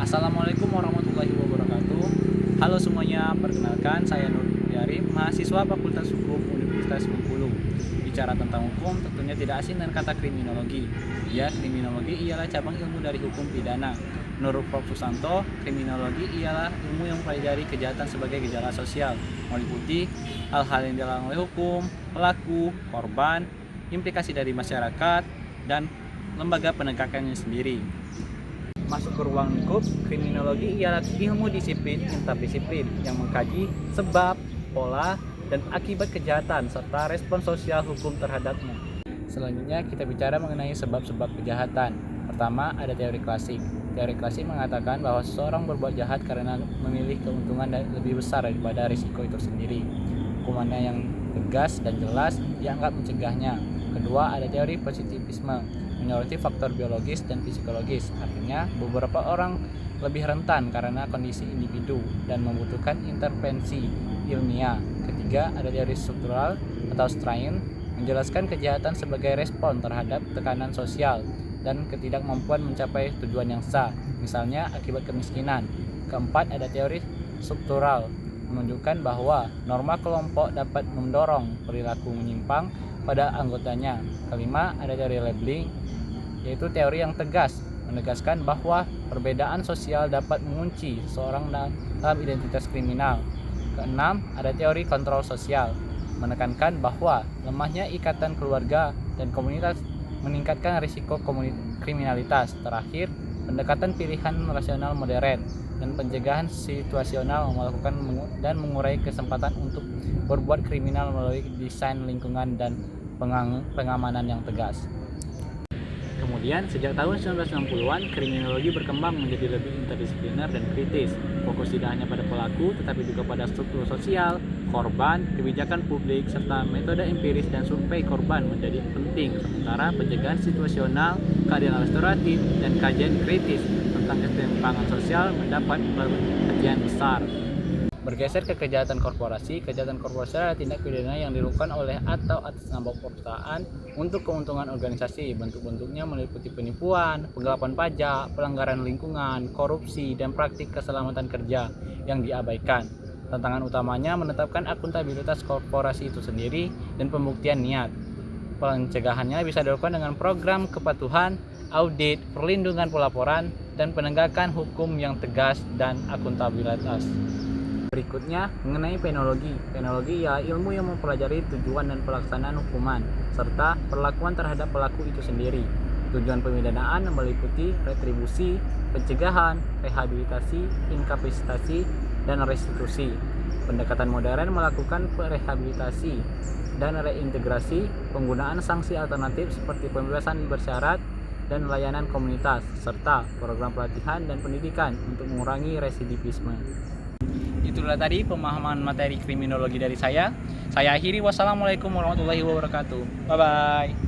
Assalamualaikum warahmatullahi wabarakatuh. Halo semuanya, perkenalkan saya Nur Yari, mahasiswa Fakultas Hukum Universitas Bengkulu. Bicara tentang hukum tentunya tidak asing dengan kata kriminologi. Ya, kriminologi ialah cabang ilmu dari hukum pidana. Menurut Prof. Susanto, kriminologi ialah ilmu yang mempelajari kejahatan sebagai gejala sosial, meliputi hal-hal yang dialami oleh hukum, pelaku, korban, implikasi dari masyarakat, dan lembaga penegakannya sendiri. Masuk ke ruang lingkup, kriminologi ialah ilmu disiplin interdisiplin yang mengkaji sebab, pola, dan akibat kejahatan serta respon sosial hukum terhadapnya. Selanjutnya kita bicara mengenai sebab-sebab kejahatan. Pertama, ada teori klasik. Teori klasik mengatakan bahwa seseorang berbuat jahat karena memilih keuntungan lebih besar daripada risiko itu sendiri. Hukumannya yang tegas dan jelas dianggap mencegahnya. Kedua, ada teori positivisme, menyoroti faktor biologis dan psikologis. Artinya, beberapa orang lebih rentan karena kondisi individu dan membutuhkan intervensi ilmiah. Ketiga, ada teori struktural atau strain, menjelaskan kejahatan sebagai respon terhadap tekanan sosial dan ketidakmampuan mencapai tujuan yang sah, misalnya akibat kemiskinan. Keempat, ada teori struktural, menunjukkan bahwa norma kelompok dapat mendorong perilaku menyimpang pada anggotanya. Kelima, ada teori labeling, yaitu teori yang tegas, menegaskan bahwa perbedaan sosial dapat mengunci seseorang dalam identitas kriminal. Keenam, ada teori kontrol sosial, menekankan bahwa lemahnya ikatan keluarga dan komunitas meningkatkan risiko kriminalitas. Terakhir, pendekatan pilihan rasional modern dan pencegahan situasional melakukan dan mengurai kesempatan untuk berbuat kriminal melalui desain lingkungan dan pengamanan yang tegas. Kemudian, sejak tahun 1960-an, kriminologi berkembang menjadi lebih interdisipliner dan kritis. Fokus tidak hanya pada pelaku, tetapi juga pada struktur sosial, korban, kebijakan publik, serta metode empiris dan survei korban menjadi penting. Sementara pencegahan situasional, keadilan restoratif, dan kajian kritis tentang ketimpangan sosial mendapat perhatian besar. Bergeser ke kejahatan korporasi adalah tindak pidana yang dilakukan oleh atau atas nama perusahaan untuk keuntungan organisasi. Bentuk-bentuknya meliputi penipuan, penggelapan pajak, pelanggaran lingkungan, korupsi, dan praktik keselamatan kerja yang diabaikan. Tantangan utamanya menetapkan akuntabilitas korporasi itu sendiri dan pembuktian niat. Pencegahannya bisa dilakukan dengan program kepatuhan, audit, perlindungan pelaporan, dan penegakan hukum yang tegas dan akuntabilitas. Berikutnya, mengenai penologi. Penologi ialah ilmu yang mempelajari tujuan dan pelaksanaan hukuman, serta perlakuan terhadap pelaku itu sendiri. Tujuan pemidanaan meliputi retribusi, pencegahan, rehabilitasi, inkapasitasi, dan restitusi. Pendekatan modern melakukan rehabilitasi dan reintegrasi, penggunaan sanksi alternatif seperti pembebasan bersyarat dan layanan komunitas, serta program pelatihan dan pendidikan untuk mengurangi residivisme. Itulah tadi pemahaman materi kriminologi dari saya. Saya akhiri, wassalamualaikum warahmatullahi wabarakatuh. Bye-bye.